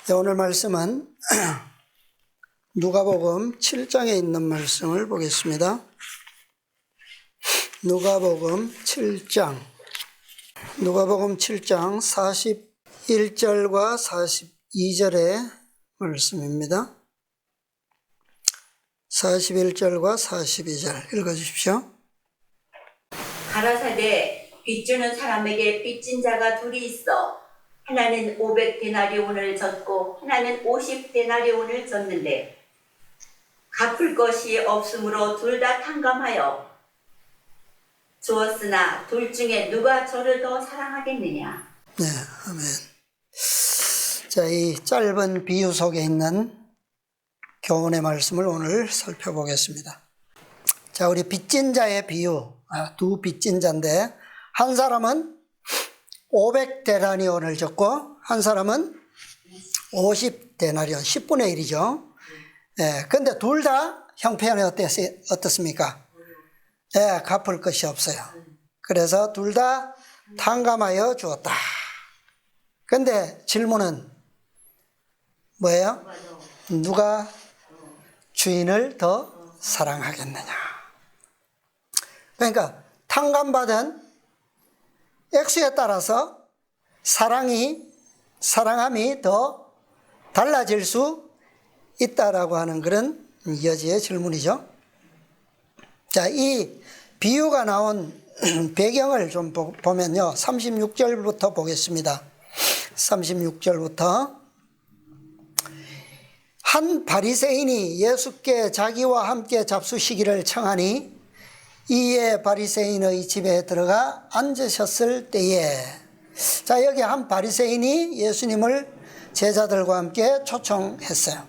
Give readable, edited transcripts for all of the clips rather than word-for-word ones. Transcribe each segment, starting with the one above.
오늘 말씀은 누가복음 7장에 있는 말씀을 보겠습니다. 누가복음 7장 41절과 42절의 말씀입니다. 41절과 42절 읽어주십시오. 가라사대 빚주는 사람에게 빚진 자가 둘이 있어 하나는 500데나리온을 졌고 하나는 50데나리온을 졌는데 갚을 것이 없으므로 둘 다 탕감하여 주었으나 둘 중에 누가 저를 더 사랑하겠느냐. 네, 아멘. 자, 이 짧은 비유 속에 있는 교훈의 말씀을 오늘 살펴보겠습니다. 자, 우리 빚진 자의 비유, 두 빚진 자인데 한 사람은 500데나리온을 졌고 한 사람은 50데나리온, 10분의 1이죠. 예, 근데 둘 다 형편이 어떻습니까? 예, 갚을 것이 없어요. 그래서 둘 다 탕감하여 주었다. 근데 질문은 뭐예요? 누가 주인을 더 사랑하겠느냐? 그러니까 탕감받은 액수에 따라서 사랑함이 더 달라질 수 있다라고 하는 그런 여지의 질문이죠. 자, 이 비유가 나온 배경을 좀 보면요. 36절부터 보겠습니다. 36절부터. 한 바리새인이 예수께 자기와 함께 잡수시기를 청하니 이에 바리새인의 집에 들어가 앉으셨을 때에, 자, 여기 한 바리새인이 예수님을 제자들과 함께 초청했어요.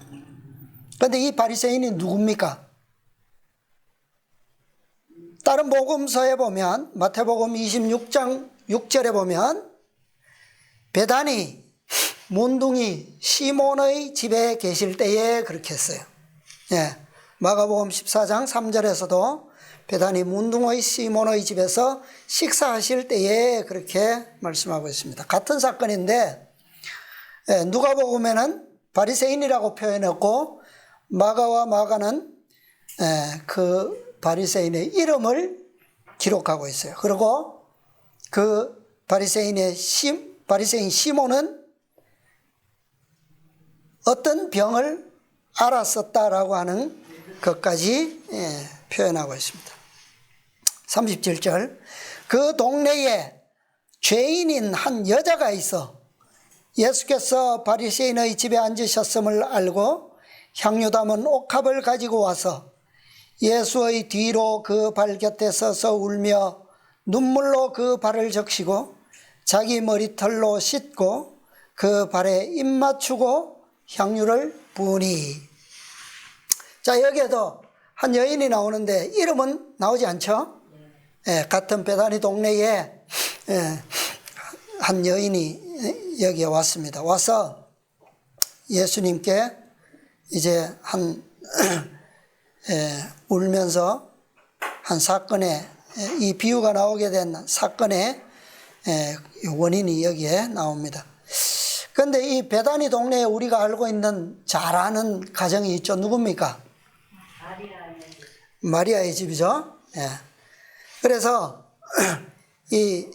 그런데 이 바리새인이 누굽니까? 다른 복음서에 보면, 마태복음 26장 6절에 보면 베다니 문둥이 시몬의 집에 계실 때에 그렇게 했어요. 예, 마가복음 14장 3절에서도 베다니 문둥의 시몬의 집에서 식사하실 때에 그렇게 말씀하고 있습니다. 같은 사건인데 누가복음에는 바리새인이라고 표현했고 마가와 마가는 그 바리새인의 이름을 기록하고 있어요. 그리고 그 바리새인 시몬은 어떤 병을 앓았었다라고 하는 것까지 표현하고 있습니다. 37절. 그 동네에 죄인인 한 여자가 있어 예수께서 바리새인의 집에 앉으셨음을 알고 향유 담은 옥합을 가지고 와서 예수의 뒤로 그 발 곁에 서서 울며 눈물로 그 발을 적시고 자기 머리털로 씻고 그 발에 입 맞추고 향유를 부으니. 자, 여기에도 한 여인이 나오는데 이름은 나오지 않죠? 같은 베다니 동네에 한 여인이 여기에 왔습니다. 와서 예수님께 이제 울면서 한 사건에, 이 비유가 나오게 된 사건의 원인이 여기에 나옵니다. 그런데 이 베다니 동네에 우리가 알고 있는 잘 아는 가정이 있죠. 누굽니까? 마리아의 집이죠. 예. 그래서 이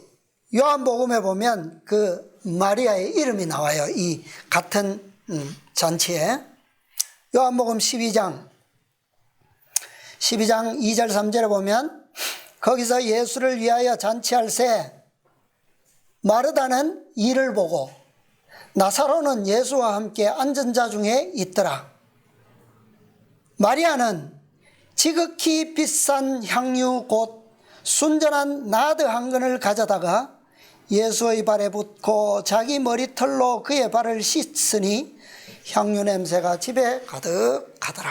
요한복음에 보면 그 마리아의 이름이 나와요. 이 같은 잔치에. 요한복음 12장 2절 3절에 보면 거기서 예수를 위하여 잔치할 새 마르다는 이를 보고 나사로는 예수와 함께 앉은 자 중에 있더라. 마리아는 지극히 비싼 향유 곧 순전한 나드 한 근을 가져다가 예수의 발에 붓고 자기 머리털로 그의 발을 씻으니 향유 냄새가 집에 가득하더라.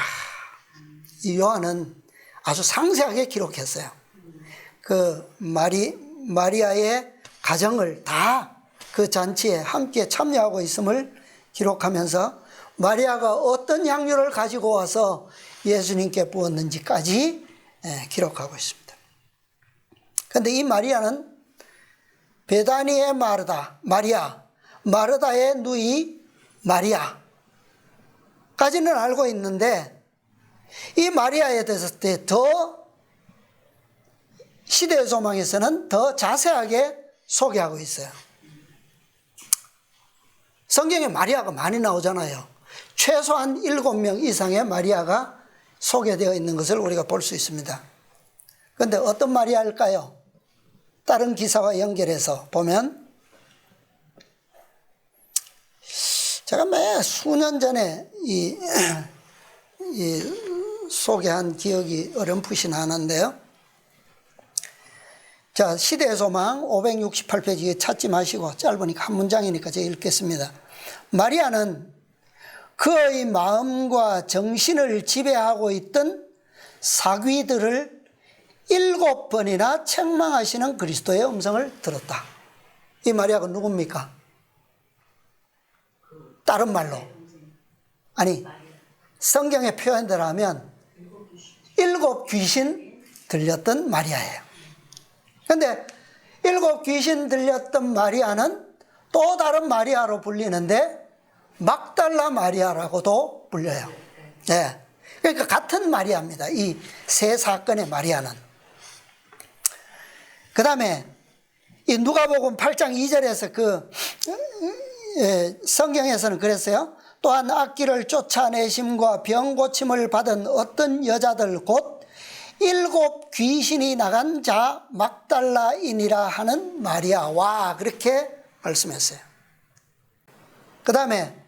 이 요한은 아주 상세하게 기록했어요. 그 마리아의 가정을 다 그 잔치에 함께 참여하고 있음을 기록하면서 마리아가 어떤 향유를 가지고 와서 예수님께 부었는지까지 기록하고 있습니다. 그런데 이 마리아는 베다니의 마르다의 누이 마리아까지는 알고 있는데 이 마리아에 대해서 더 시대의 소망에서는 더 자세하게 소개하고 있어요. 성경에 마리아가 많이 나오잖아요. 최소한 7명 이상의 마리아가 소개되어 있는 것을 우리가 볼 수 있습니다. 그런데 어떤 마리아일까요? 다른 기사와 연결해서 보면 제가 매 수년 전에 이 소개한 기억이 어렴풋이 나는데요. 자, 시대의 소망 568페이지 찾지 마시고 짧으니까 한 문장이니까 제가 읽겠습니다. 마리아는 그의 마음과 정신을 지배하고 있던 사귀들을 7번이나 책망하시는 그리스도의 음성을 들었다. 이 마리아가 누굽니까? 다른 말로 아니 성경의 표현대로 하면 7 귀신 들렸던 마리아예요. 그런데 7 귀신 들렸던 마리아는 또 다른 마리아로 불리는데 막달라 마리아라고도 불려요. 네. 그러니까 같은 마리아입니다. 이 세 사건의 마리아는. 그 다음에 이 누가복음 8장 2절에서 성경에서는 그랬어요. 또한 악기를 쫓아내심과 병 고침을 받은 어떤 여자들 곧 7 귀신이 나간 자 막달라인이라 하는 마리아와 그렇게 말씀했어요. 그 다음에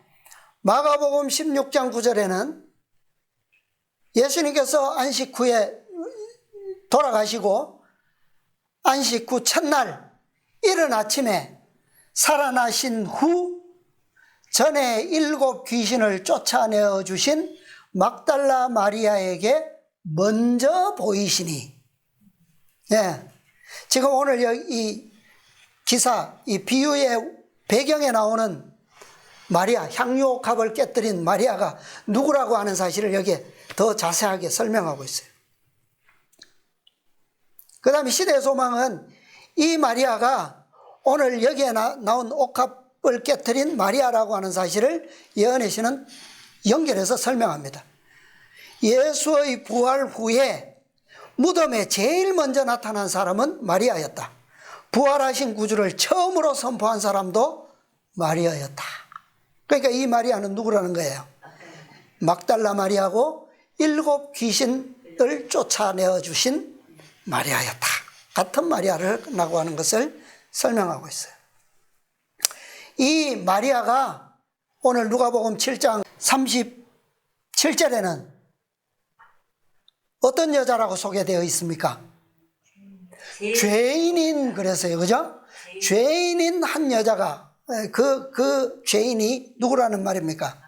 마가복음 16장 9절에는 예수님께서 안식 후에 돌아가시고 안식 후 첫날 이른 아침에 살아나신 후 전에 7 귀신을 쫓아내어 주신 막달라 마리아에게 먼저 보이시니. 네. 지금 오늘 이 기사, 이 비유의 배경에 나오는 마리아, 향유옥합을 깨뜨린 마리아가 누구라고 하는 사실을 여기에 더 자세하게 설명하고 있어요. 그 다음에 시대의 소망은 이 마리아가 오늘 여기에 나온 옥합을 깨뜨린 마리아라고 하는 사실을 예언의 시는 연결해서 설명합니다. 예수의 부활 후에 무덤에 제일 먼저 나타난 사람은 마리아였다. 부활하신 구주를 처음으로 선포한 사람도 마리아였다. 그러니까 이 마리아는 누구라는 거예요? 막달라 마리아고 7 귀신을 쫓아내어 주신 마리아였다. 같은 마리아라고 하는 것을 설명하고 있어요. 이 마리아가 오늘 누가복음 7장 37절에는 어떤 여자라고 소개되어 있습니까? 죄인인 그랬어요. 그죠? 죄인인 한 여자가 그 죄인이 누구라는 말입니까?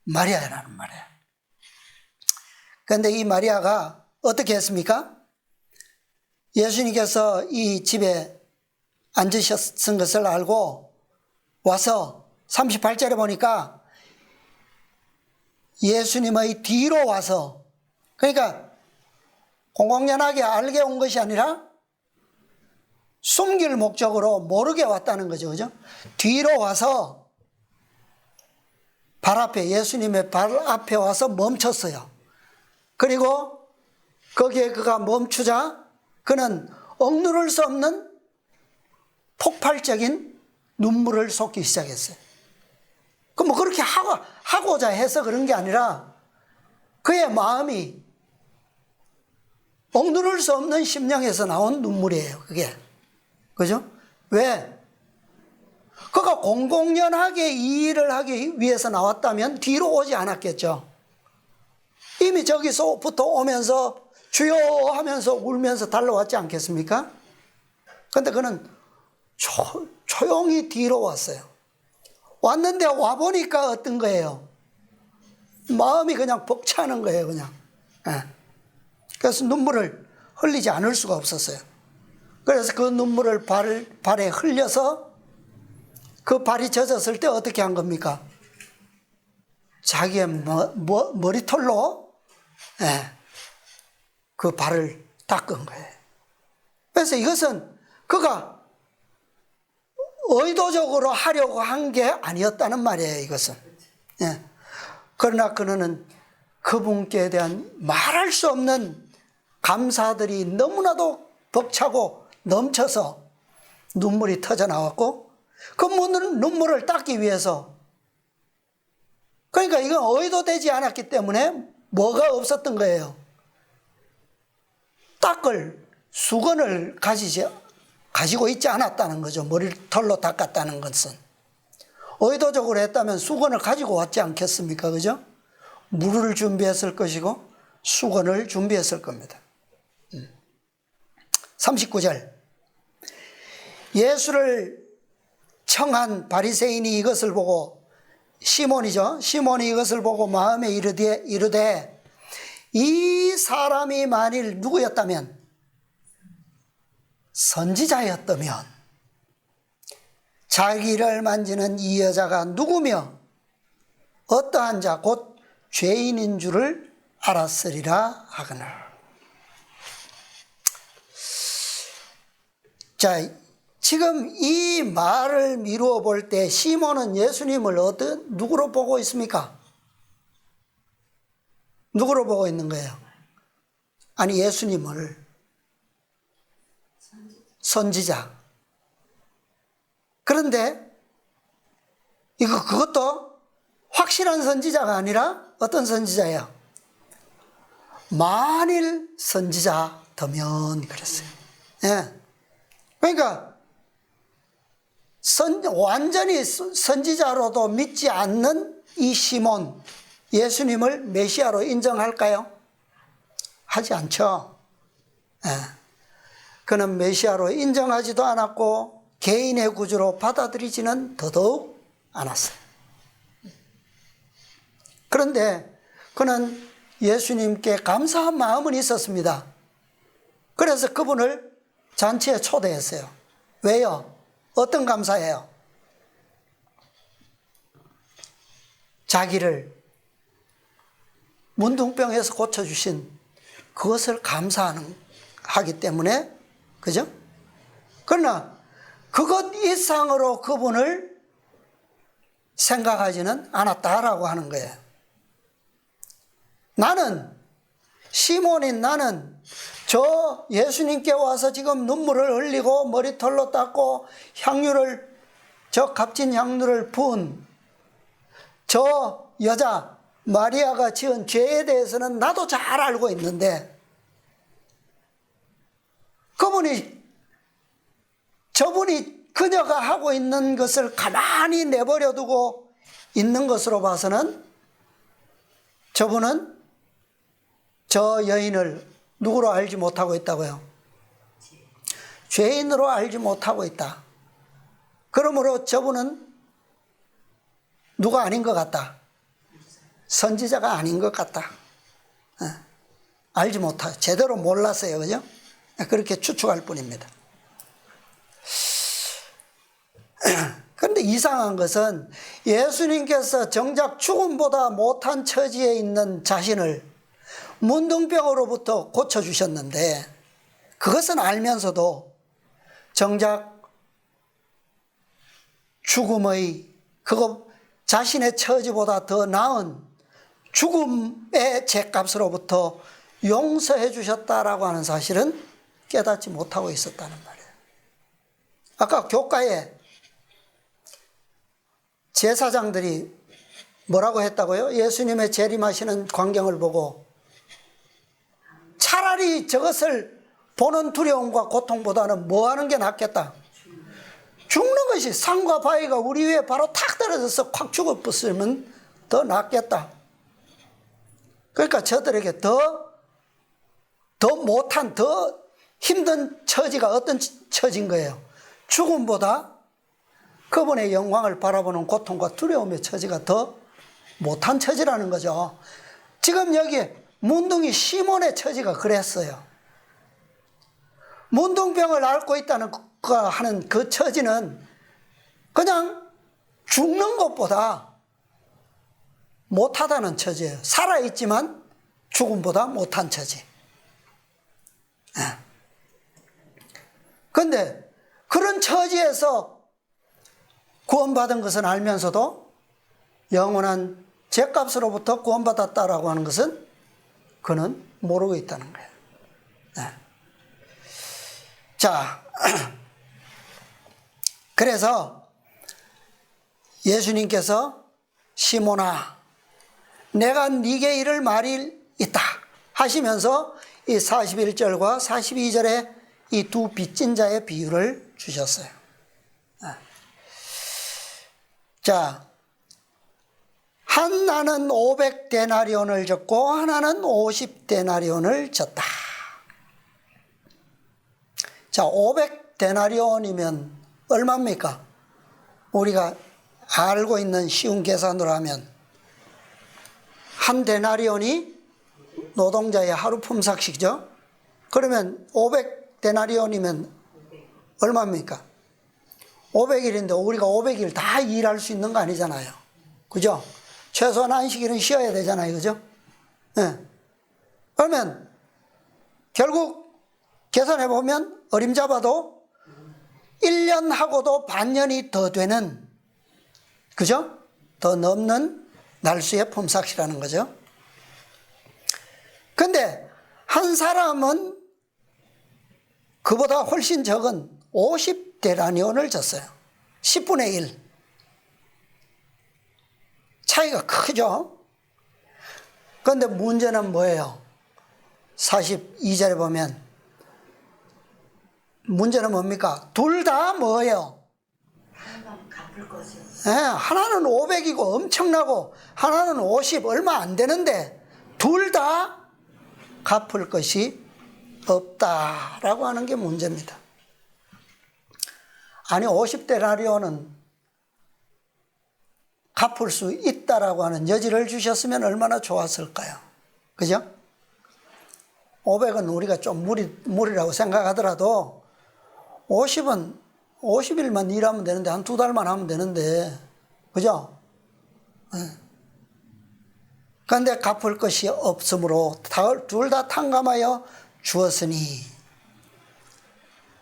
마리아라는 말이에요. 그런데 이 마리아가 어떻게 했습니까? 예수님께서 이 집에 앉으셨은 것을 알고 와서 38절에 보니까 예수님의 뒤로 와서, 그러니까 공공연하게 알게 온 것이 아니라 숨길 목적으로 모르게 왔다는 거죠. 그죠? 뒤로 와서 발 앞에, 예수님의 발 앞에 와서 멈췄어요. 그리고 거기에 그가 멈추자 그는 억누를 수 없는 폭발적인 눈물을 쏟기 시작했어요. 그 뭐 그렇게 하고자 해서 그런 게 아니라 그의 마음이 억누를 수 없는 심령에서 나온 눈물이에요. 그게. 그죠? 왜? 그가 공공연하게 이 일을 하기 위해서 나왔다면 뒤로 오지 않았겠죠. 이미 저기서부터 오면서 주여 하면서 울면서 달려왔지 않겠습니까? 그런데 그는 조용히 뒤로 왔어요. 왔는데 와보니까 어떤 거예요? 마음이 그냥 벅차는 거예요. 그냥. 그래서 눈물을 흘리지 않을 수가 없었어요. 그래서 그 눈물을 발에 흘려서 그 발이 젖었을 때 어떻게 한 겁니까? 자기의 머리털로 그 발을 닦은 거예요. 그래서 이것은 그가 의도적으로 하려고 한 게 아니었다는 말이에요. 이것은 예. 그러나 그는 그분께 대한 말할 수 없는 감사들이 너무나도 벅차고 넘쳐서 눈물이 터져 나왔고, 그 눈물을 닦기 위해서, 그러니까 이건 의도되지 않았기 때문에 뭐가 없었던 거예요. 닦을 수건을 가지고 있지 않았다는 거죠. 머리털로 닦았다는 것은. 의도적으로 했다면 수건을 가지고 왔지 않겠습니까? 그죠? 물을 준비했을 것이고 수건을 준비했을 겁니다. 39절. 예수를 청한 바리새인이 이것을 보고, 시몬이죠. 시몬이 이것을 보고 마음에 이르되 이 사람이 만일 누구였다면, 선지자였다면 자기를 만지는 이 여자가 누구며 어떠한 자 곧 죄인인 줄을 알았으리라 하거늘. 자, 지금 이 말을 미루어 볼 때 시몬은 예수님을 누구로 보고 있습니까? 누구로 보고 있는 거예요? 아니, 예수님을 선지자. 그런데 그것도 확실한 선지자가 아니라 어떤 선지자예요? 만일 선지자더면 그랬어요. 예. 그러니까 완전히 선지자로도 믿지 않는 이 시몬, 예수님을 메시아로 인정할까요? 하지 않죠. 예. 그는 메시아로 인정하지도 않았고 개인의 구주로 받아들이지는 더더욱 않았어요. 그런데 그는 예수님께 감사한 마음은 있었습니다. 그래서 그분을 잔치에 초대했어요. 왜요? 어떤 감사예요? 자기를 문둥병에서 고쳐주신 그것을 하기 때문에, 그죠? 그러나 그것 이상으로 그분을 생각하지는 않았다라고 하는 거예요. 시몬인 나는 저 예수님께 와서 지금 눈물을 흘리고 머리털로 닦고 저 값진 향유를 부은 저 여자 마리아가 지은 죄에 대해서는 나도 잘 알고 있는데, 저분이 그녀가 하고 있는 것을 가만히 내버려 두고 있는 것으로 봐서는 저분은 저 여인을 누구로 알지 못하고 있다고요? 죄인으로 알지 못하고 있다. 그러므로 저분은 누가 아닌 것 같다. 선지자가 아닌 것 같다. 알지 못하고 제대로 몰랐어요. 그죠? 그렇게 추측할 뿐입니다. 그런데 이상한 것은 예수님께서 정작 죽음보다 못한 처지에 있는 자신을 문둥병으로부터 고쳐주셨는데, 그것은 알면서도 정작 자신의 처지보다 더 나은 죽음의 죄값으로부터 용서해 주셨다라고 하는 사실은 깨닫지 못하고 있었다는 말이에요. 아까 교가에 제사장들이 뭐라고 했다고요? 예수님의 재림하시는 광경을 보고 차라리 저것을 보는 두려움과 고통보다는 뭐 하는 게 낫겠다? 죽는 것이, 상과 바위가 우리 위에 바로 탁 떨어져서 콱 죽어버리면 더 낫겠다. 그러니까 저들에게 더 못한, 더 힘든 처지가 어떤 처지인 거예요? 죽음보다 그분의 영광을 바라보는 고통과 두려움의 처지가 더 못한 처지라는 거죠. 지금 여기 문둥이 시몬의 처지가 그랬어요. 문둥병을 앓고 있다는 하는 그 처지는 그냥 죽는 것보다 못하다는 처지예요. 살아있지만 죽음보다 못한 처지. 그런데 그런 처지에서 구원받은 것은 알면서도 영원한 죄값으로부터 구원받았다라고 하는 것은 그는 모르고 있다는 거예요. 네. 자, 그래서 예수님께서 시몬아, 내가 네게 이를 말이 있다 하시면서 이 41절과 42절에 이 두 빚진 자의 비유를 주셨어요. 자, 하나는 500데나리온을 졌고 하나는 50데나리온을 졌다. 자, 500데나리온이면 얼마입니까? 우리가 알고 있는 쉬운 계산으로 하면 한 데나리온이 노동자의 하루 품삯이죠. 그러면 500데나리온이면 얼마입니까? 500일인데 우리가 500일 다 일할 수 있는 거 아니잖아요. 그죠? 최소한 안식일은 쉬어야 되잖아요. 그죠? 네. 그러면 결국 계산해 보면 어림잡아도 1년하고도 반년이 더 되는, 그죠? 더 넘는 날수의 품삯이라는 거죠. 근데 한 사람은 그보다 훨씬 적은 50데나리온을 졌어요. 10분의 1. 차이가 크죠? 그런데 문제는 뭐예요? 42절에 보면 문제는 뭡니까? 둘 다 뭐예요? 하나만 갚을 거죠. 네, 하나는 500이고 엄청나고 하나는 50 얼마 안 되는데 둘 다 갚을 것이 없다라고 하는 게 문제입니다. 아니 50데나리온은 갚을 수 있다라고 하는 여지를 주셨으면 얼마나 좋았을까요? 그죠? 500은 우리가 좀 무리라고 생각하더라도 50은 50일만 일하면 되는데 한 2달만 하면 되는데, 그죠? 그런데 갚을 것이 없으므로 둘 다 탕감하여 주었으니,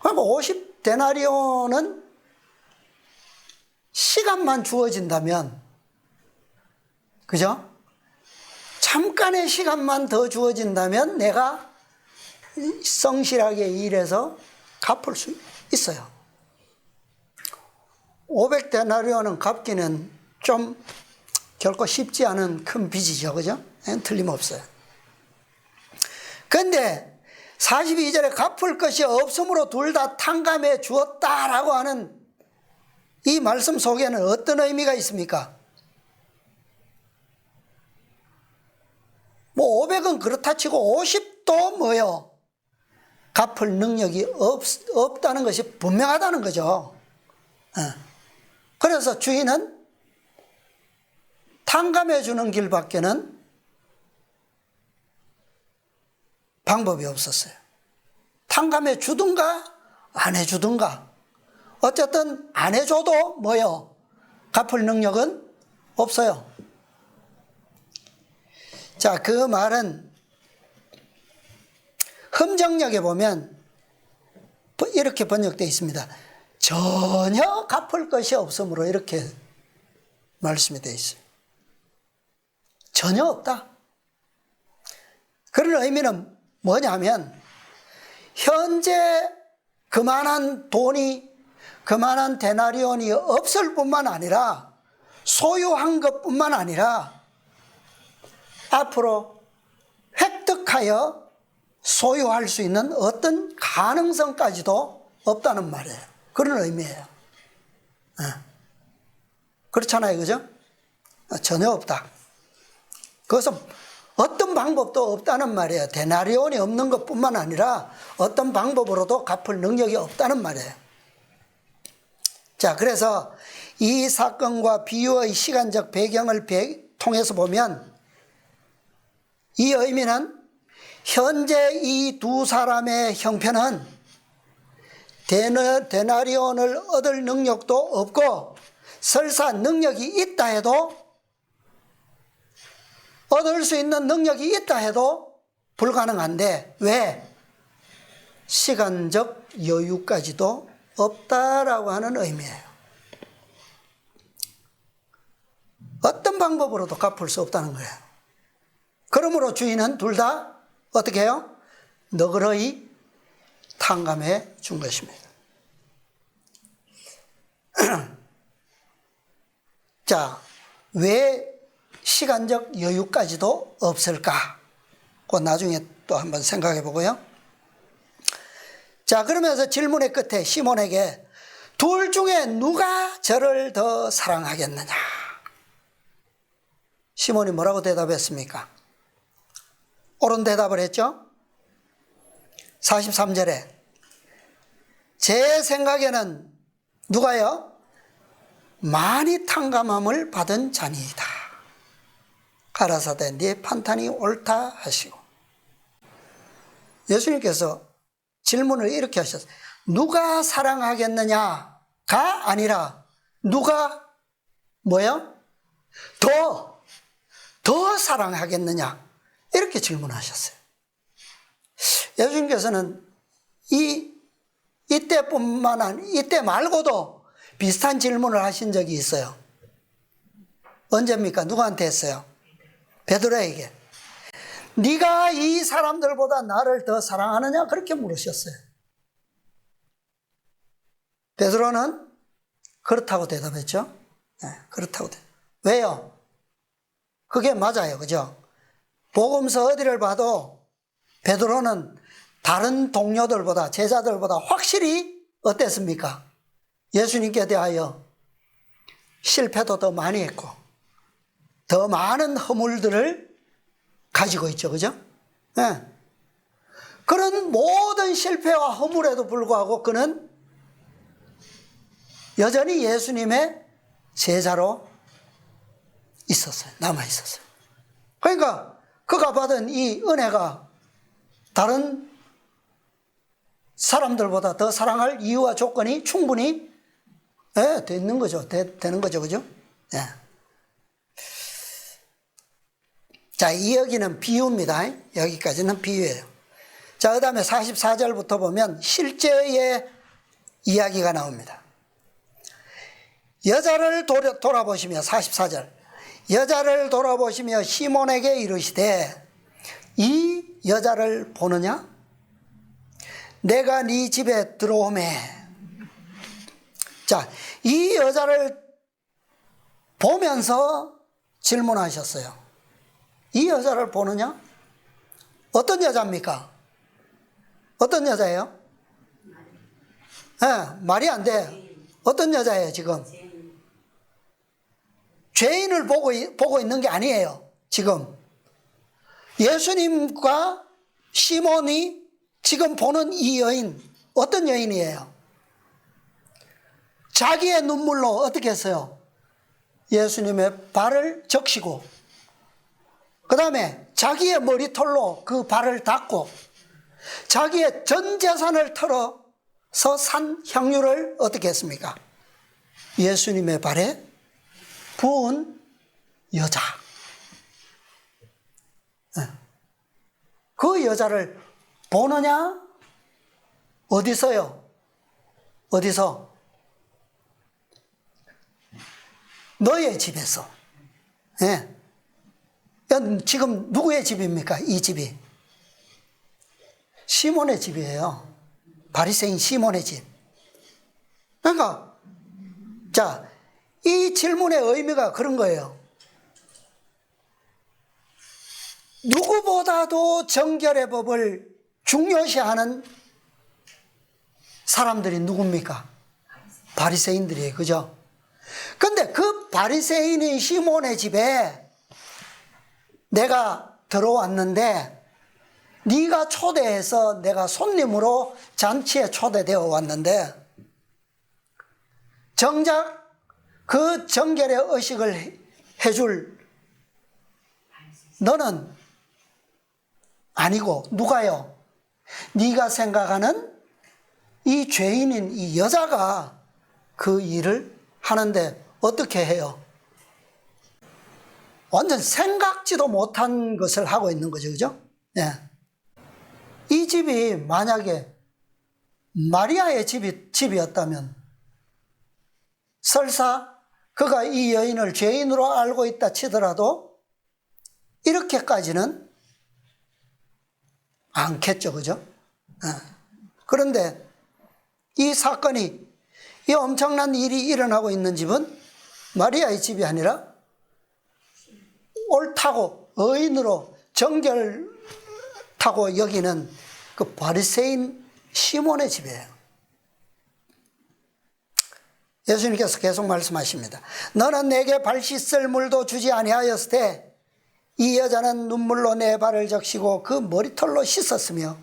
그러니까 50데나리온은 시간만 주어진다면, 그죠? 잠깐의 시간만 더 주어진다면 내가 성실하게 일해서 갚을 수 있어요. 500데나리온은 갚기는 좀 결코 쉽지 않은 큰 빚이죠. 그죠? 틀림없어요. 그런데 42절에 갚을 것이 없으므로 둘 다 탕감해 주었다라고 하는 이 말씀 속에는 어떤 의미가 있습니까? 뭐 500은 그렇다 치고 50도 뭐요? 갚을 능력이 없다는 것이 분명하다는 거죠. 그래서 주인은 탕감해 주는 길밖에는 방법이 없었어요. 탕감해 주든가 안 해주든가, 어쨌든 안 해줘도 뭐요? 갚을 능력은 없어요. 자, 그 말은 흠정역에 보면 이렇게 번역되어 있습니다. 전혀 갚을 것이 없으므로 이렇게 말씀이 되어 있어요. 전혀 없다. 그런 의미는 뭐냐면 현재 그만한 돈이, 그만한 데나리온이 없을 뿐만 아니라 소유한 것뿐만 아니라 앞으로 획득하여 소유할 수 있는 어떤 가능성까지도 없다는 말이에요. 그런 의미예요. 그렇잖아요. 그죠? 전혀 없다. 그것은 어떤 방법도 없다는 말이에요. 데나리온이 없는 것뿐만 아니라 어떤 방법으로도 갚을 능력이 없다는 말이에요. 자, 그래서 이 사건과 비유의 시간적 배경을 통해서 보면 이 의미는 현재 이 두 사람의 형편은 데나리온을 얻을 능력도 없고 설사 능력이 있다 해도, 얻을 수 있는 능력이 있다 해도 불가능한데, 왜? 시간적 여유까지도 없다라고 하는 의미예요. 어떤 방법으로도 갚을 수 없다는 거예요. 그러므로 주인은 둘 다 어떻게 해요? 너그러이 탕감해 준 것입니다. 자, 왜 시간적 여유까지도 없을까? 그 나중에 또 한번 생각해 보고요. 자, 그러면서 질문의 끝에 시몬에게 둘 중에 누가 저를 더 사랑하겠느냐? 시몬이 뭐라고 대답했습니까? 옳은 대답을 했죠? 43절에 제 생각에는 누가요? 많이 탕감함을 받은 자니이다. 가라사대 네 판단이 옳다 하시고, 예수님께서 질문을 이렇게 하셨어요. 누가 사랑하겠느냐가 아니라 누가 뭐요? 더 사랑하겠느냐, 이렇게 질문하셨어요. 예수님께서는 이때뿐만 아니라 이때 말고도 비슷한 질문을 하신 적이 있어요. 언제입니까? 누구한테 했어요? 베드로에게. 네가 이 사람들보다 나를 더 사랑하느냐? 그렇게 물으셨어요. 베드로는 그렇다고 대답했죠. 네, 그렇다고 왜요? 그게 맞아요. 그죠? 복음서 어디를 봐도 베드로는 다른 동료들보다, 제자들보다 확실히 어땠습니까? 예수님께 대하여 실패도 더 많이 했고 더 많은 허물들을 가지고 있죠. 그죠? 네. 그런 모든 실패와 허물에도 불구하고 그는 여전히 예수님의 제자로 있었어요. 남아 있었어요. 그러니까 그가 받은 이 은혜가 다른 사람들보다 더 사랑할 이유와 조건이 충분히 되는 거죠. 되는 거죠. 그죠? 네. 자, 이 여기는 비유입니다. 여기까지는 비유예요. 자, 그 다음에 44절부터 보면 실제의 이야기가 나옵니다. 여자를 돌아보시며, 44절. 여자를 돌아보시며 시몬에게 이르시되 이 여자를 보느냐? 내가 네 집에 들어오매. 자, 이 여자를 보면서 질문하셨어요. 이 여자를 보느냐? 어떤 여자입니까? 어떤 여자예요? 말이 안 돼. 어떤 여자예요 지금? 죄인을 보고 있는 게 아니에요. 지금 예수님과 시몬이 지금 보는 이 여인, 어떤 여인이에요? 자기의 눈물로 어떻게 했어요? 예수님의 발을 적시고, 그 다음에 자기의 머리털로 그 발을 닦고, 자기의 전 재산을 털어서 산 향유를 어떻게 했습니까? 예수님의 발에 부은 여자. 그 여자를 보느냐? 어디서요? 어디서? 너의 집에서. 예. 지금 누구의 집입니까? 이 집이 시몬의 집이에요. 바리새인 시몬의 집. 그러니까 자, 이 질문의 의미가 그런 거예요. 누구보다도 정결의 법을 중요시하는 사람들이 누굽니까? 바리새인들이에요. 그죠? 근데 그 바리새인인 시몬의 집에 내가 들어왔는데 네가 초대해서 내가 손님으로 잔치에 초대되어 왔는데 정작 그 정결의 의식을 해줄 너는 아니고 누가요? 네가 생각하는 이 죄인인 이 여자가 그 일을 하는데 어떻게 해요? 완전 생각지도 못한 것을 하고 있는 거죠. 그죠? 네. 이 집이 만약에 마리아의 집이었다면 설사 그가 이 여인을 죄인으로 알고 있다 치더라도 이렇게까지는 않겠죠, 그죠? 그런데 이 사건이, 이 엄청난 일이 일어나고 있는 집은 마리아의 집이 아니라 옳다고 의인으로 정결타고 여기는 그 바리새인 시몬의 집이에요. 예수님께서 계속 말씀하십니다. 너는 내게 발 씻을 물도 주지 아니하였으되 이 여자는 눈물로 내 발을 적시고 그 머리털로 씻었으며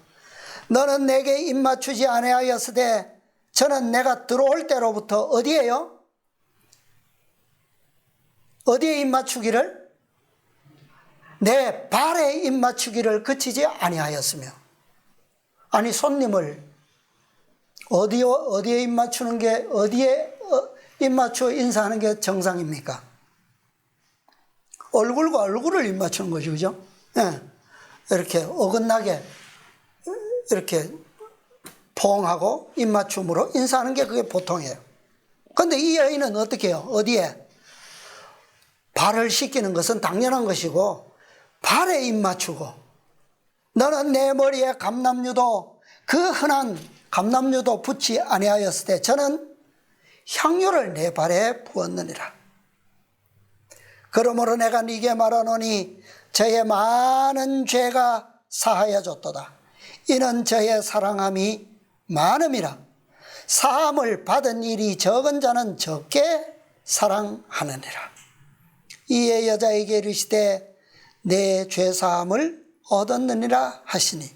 너는 내게 입 맞추지 아니하였으되 저는 내가 들어올 때로부터 어디에요? 어디에 입 맞추기를? 내 발에 입 맞추기를 그치지 아니하였으며. 아니, 손님을 어디에 입 맞추는 게, 어디에 입 맞추어 인사하는 게 정상입니까? 얼굴과 얼굴을 입 맞추는 거죠, 그죠? 예. 이렇게 어긋나게 이렇게 포옹하고 입 맞춤으로 인사하는 게 그게 보통이에요. 그런데 이 여인은 어떻게 해요? 어디에? 발을 씻기는 것은 당연한 것이고 발에 입 맞추고 너는 내 머리에 감람유도, 그 흔한 감람유도 붙지 아니하였을 때 저는 향유를 내 발에 부었느니라. 그러므로 내가 네게 말하노니 저의 많은 죄가 사하여졌도다. 이는 저의 사랑함이 많음이라. 사함을 받은 일이 적은 자는 적게 사랑하느니라. 이에 여자에게 이르시되 내 죄사함을 얻었느니라 하시니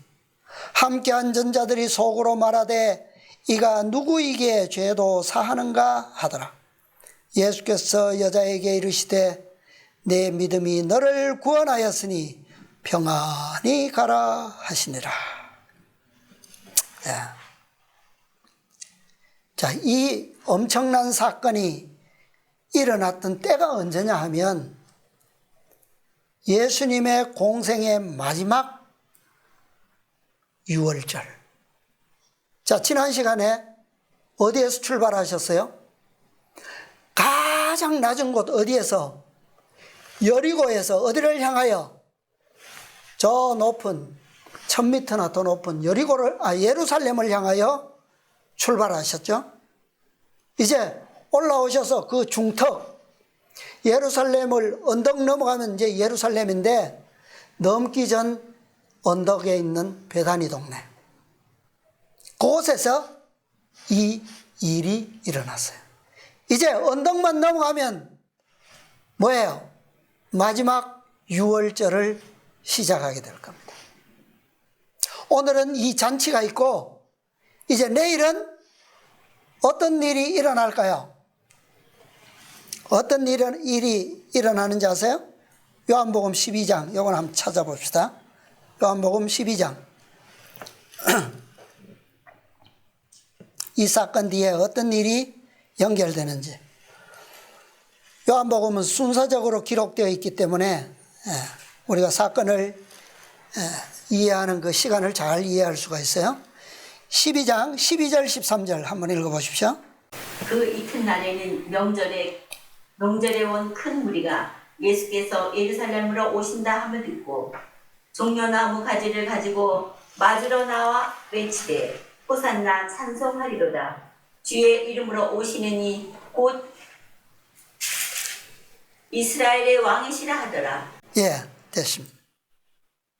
함께 앉은 자들이 속으로 말하되 이가 누구에게 죄도 사하는가 하더라. 예수께서 여자에게 이르시되 내 믿음이 너를 구원하였으니 평안히 가라 하시니라. 자, 이 엄청난 사건이 일어났던 때가 언제냐 하면 예수님의 공생의 마지막 유월절. 자, 지난 시간에 어디에서 출발하셨어요? 가장 낮은 곳 어디에서? 여리고에서 어디를 향하여? 저 높은 1000m나 더 높은 예루살렘을 향하여 출발하셨죠. 이제 올라오셔서 그 중턱 예루살렘을 언덕 넘어가면 이제 예루살렘인데 넘기 전 언덕에 있는 베다니 동네, 그곳에서 이 일이 일어났어요. 이제 언덕만 넘어가면 뭐예요? 마지막 유월절을 시작하게 될 겁니다. 오늘은 이 잔치가 있고 이제 내일은 어떤 일이 일어날까요? 어떤 일이 일어나는지 아세요? 요한복음 12장, 이건 한번 찾아봅시다. 요한복음 12장. 이 사건 뒤에 어떤 일이 연결되는지. 요한복음은 순서적으로 기록되어 있기 때문에 우리가 사건을 이해하는 그 시간을 잘 이해할 수가 있어요. 12장 12절 13절 한번 읽어보십시오. 그 이튿날에는 명절에 온 큰 무리가 예수께서 예루살렘으로 오신다 함을 듣고 종려나무 가지를 가지고 맞으러 나와 외치되 호산나 찬송하리로다. 주의 이름으로 오시느니 곧 이스라엘의 왕이시라 하더라. 예, 됐습니다.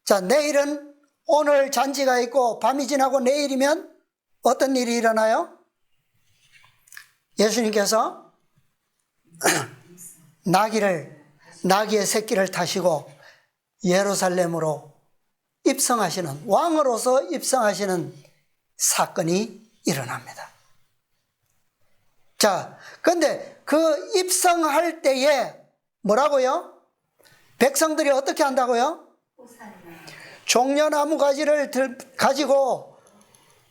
자, 내일은 오늘 잔치가 있고 밤이 지나고 내일이면 어떤 일이 일어나요? 예수님께서 나귀의 새끼를 타시고 예루살렘으로 입성하시는, 왕으로서 입성하시는 사건이 일어납니다. 자, 근데 그 입성할 때에 뭐라고요? 백성들이 어떻게 한다고요? 종려나무 가지를 가지고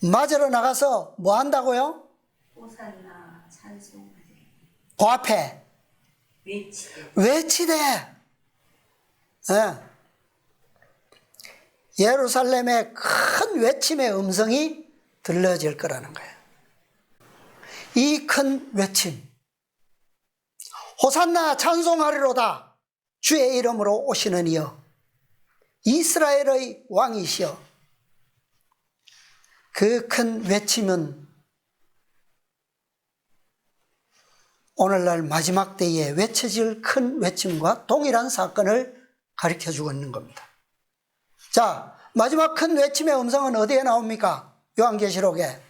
맞으러 나가서 뭐 한다고요? 호산나 찬송하리. 그 앞에 외치되 예루살렘의 큰 외침의 음성이 들려질 거라는 거예요. 이 큰 외침, 호산나 찬송하리로다. 주의 이름으로 오시는 이여, 이스라엘의 왕이시여. 그 큰 외침은 오늘날 마지막 때에 외쳐질 큰 외침과 동일한 사건을 가르쳐주고 있는 겁니다. 자, 마지막 큰 외침의 음성은 어디에 나옵니까? 요한계시록에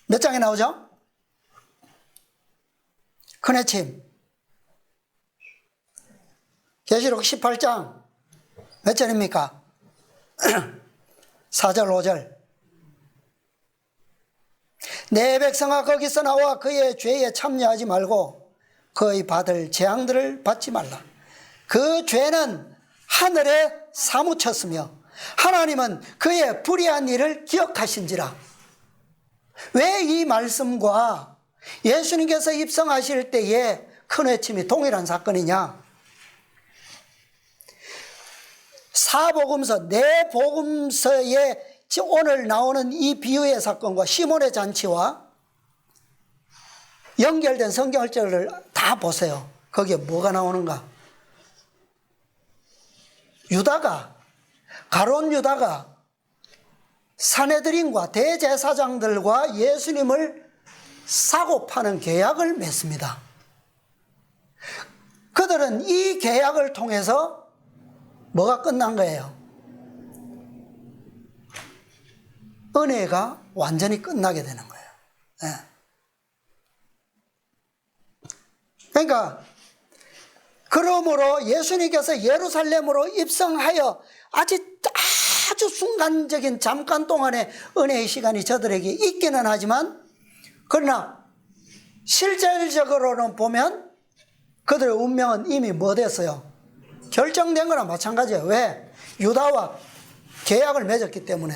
몇 장에 나오죠? 큰 외침. 계시록 18장 몇 절입니까? 4절 5절. 내 백성아 거기서 나와 그의 죄에 참여하지 말고 그의 받을 재앙들을 받지 말라. 그 죄는 하늘에 사무쳤으며 하나님은 그의 불의한 일을 기억하신지라. 왜 이 말씀과 예수님께서 입성하실 때의 큰 외침이 동일한 사건이냐? 사복음서, 네 복음서에 오늘 나오는 이 비유의 사건과 시몬의 잔치와 연결된 성경절을 다 보세요. 거기에 뭐가 나오는가? 유다가, 가룟 유다가 사내들인과 대제사장들과 예수님을 사고 파는 계약을 맺습니다. 그들은 이 계약을 통해서 뭐가 끝난 거예요? 은혜가 완전히 끝나게 되는 거예요. 네. 그러니까 그러므로 예수님께서 예루살렘으로 입성하여 아주 순간적인 잠깐 동안의 은혜의 시간이 저들에게 있기는 하지만, 그러나 실질적으로는 보면 그들의 운명은 이미 뭐 됐어요? 결정된 거나 마찬가지예요. 왜? 유다와 계약을 맺었기 때문에.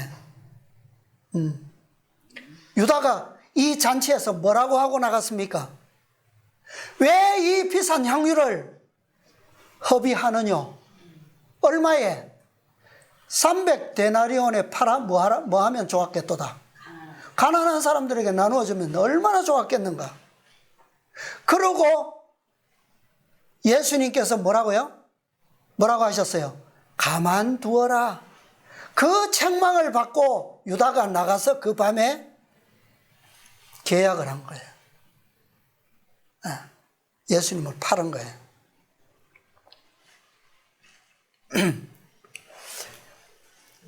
유다가 이 잔치에서 뭐라고 하고 나갔습니까? 왜 이 비싼 향유를 허비하느냐? 얼마에? 300데나리온에 팔아 뭐 하면 좋았겠도다. 가난한 사람들에게 나누어주면 얼마나 좋았겠는가. 그러고 예수님께서 뭐라고요? 뭐라고 하셨어요? 가만두어라. 그 책망을 받고 유다가 나가서 그 밤에 계약을 한 거예요. 예수님을 팔은 거예요.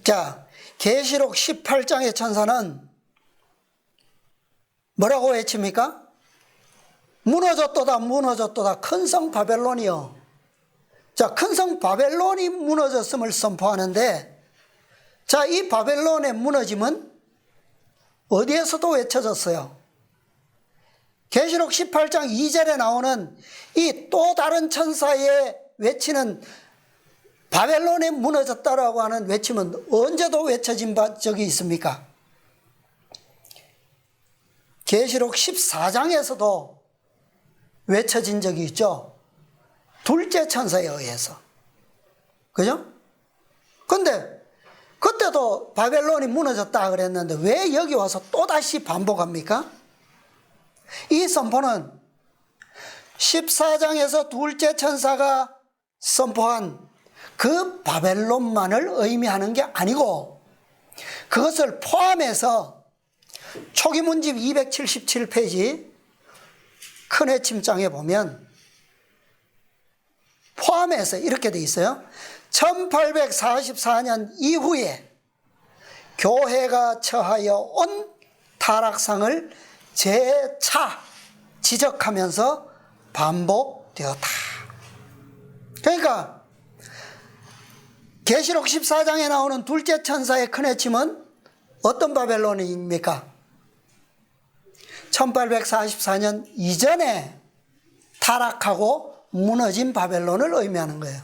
자, 계시록 18장의 천사는 뭐라고 외칩니까? 무너졌도다, 무너졌도다, 큰 성 바벨론이요. 자, 큰 성 바벨론이 무너졌음을 선포하는데, 자, 이 바벨론의 무너짐은 어디에서도 외쳐졌어요? 계시록 18장 2절에 나오는 이 또 다른 천사의 외치는 바벨론이 무너졌다라고 하는 외침은 언제도 외쳐진 적이 있습니까? 계시록 14장에서도 외쳐진 적이 있죠. 둘째 천사에 의해서. 그죠? 근데 그때도 바벨론이 무너졌다 그랬는데 왜 여기 와서 또다시 반복합니까? 이 선포는 14장에서 둘째 천사가 선포한 그 바벨론만을 의미하는 게 아니고, 그것을 포함해서 초기 문집 277페이지 큰 외침장에 보면 포함해서 이렇게 돼 있어요. 1844년 이후에 교회가 처하여 온 타락상을 재차 지적하면서 반복되었다. 그러니까 계시록 14장에 나오는 둘째 천사의 큰 외침은 어떤 바벨론입니까? 1844년 이전에 타락하고 무너진 바벨론을 의미하는 거예요.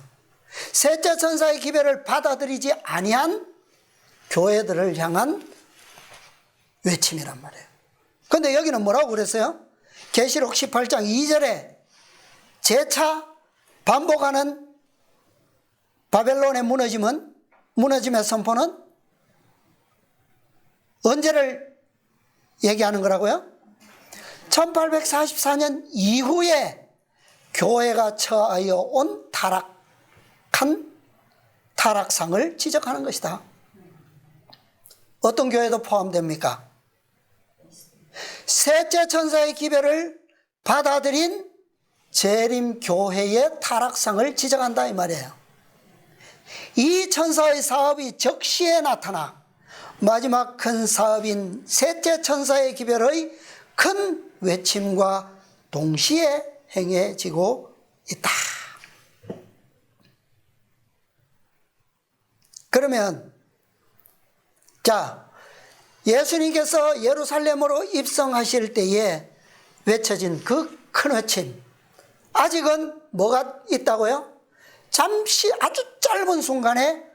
셋째 천사의 기별을 받아들이지 아니한 교회들을 향한 외침이란 말이에요. 그런데 여기는 뭐라고 그랬어요? 계시록 18장 2절에 재차 반복하는 바벨론의 무너짐의 선포는 언제를 얘기하는 거라고요? 1844년 이후에 교회가 처하여 온 타락상을 지적하는 것이다. 어떤 교회도 포함됩니까? 셋째 천사의 기별을 받아들인 재림교회의 타락상을 지적한다 이 말이에요. 이 천사의 사업이 적시에 나타나 마지막 큰 사업인 셋째 천사의 기별의 큰 외침과 동시에 행해지고 있다. 그러면 자, 예수님께서 예루살렘으로 입성하실 때에 외쳐진 그 큰 외침, 아직은 뭐가 있다고요? 잠시 아주 짧은 순간에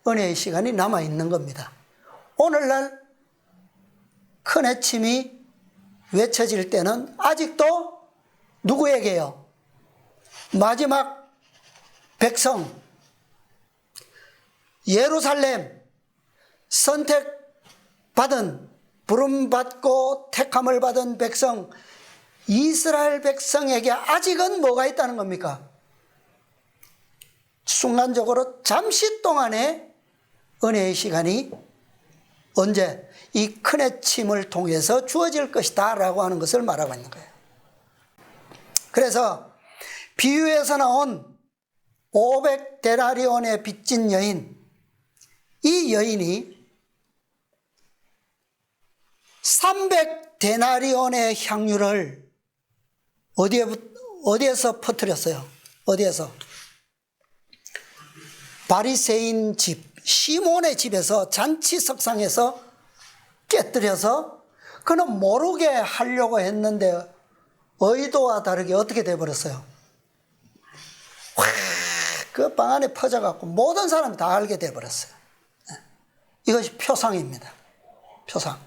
은혜의 시간이 남아있는 겁니다. 오늘날 큰 외침이 외쳐질 때는 아직도 누구에게요? 마지막 백성, 예루살렘, 선택받은, 부름받고 택함을 받은 백성, 이스라엘 백성에게 아직은 뭐가 있다는 겁니까? 순간적으로 잠시 동안의 은혜의 시간이 언제? 이 큰 외침을 통해서 주어질 것이다 라고 하는 것을 말하고 있는 거예요. 그래서 비유에서 나온 500데나리온에 빚진 여인, 이 여인이 300데나리온의 향유를 어디에서 퍼뜨렸어요? 어디에서? 바리새인 집, 시몬의 집에서 잔치석상에서 깨뜨려서 그는 모르게 하려고 했는데 의도와 다르게 어떻게 돼버렸어요? 그 방 안에 퍼져갖고 모든 사람이 다 알게 돼버렸어요. 이것이 표상입니다. 표상.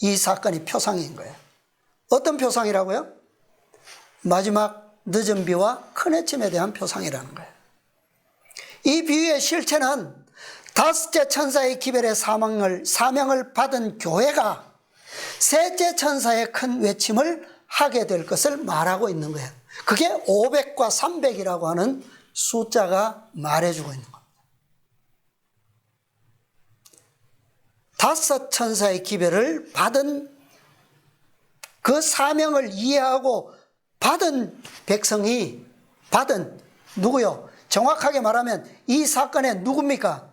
이 사건이 표상인 거예요. 어떤 표상이라고요? 마지막 늦은 비와 큰 외침에 대한 표상이라는 거예요. 이 비유의 실체는 다섯째 천사의 기별의 사명을 받은 교회가 셋째 천사의 큰 외침을 하게 될 것을 말하고 있는 거예요. 그게 500과 300이라고 하는 숫자가 말해주고 있는 겁니다. 다섯 천사의 기별을 받은 그 사명을 이해하고 받은 백성이 받은 누구요? 정확하게 말하면 이 사건의 누굽니까?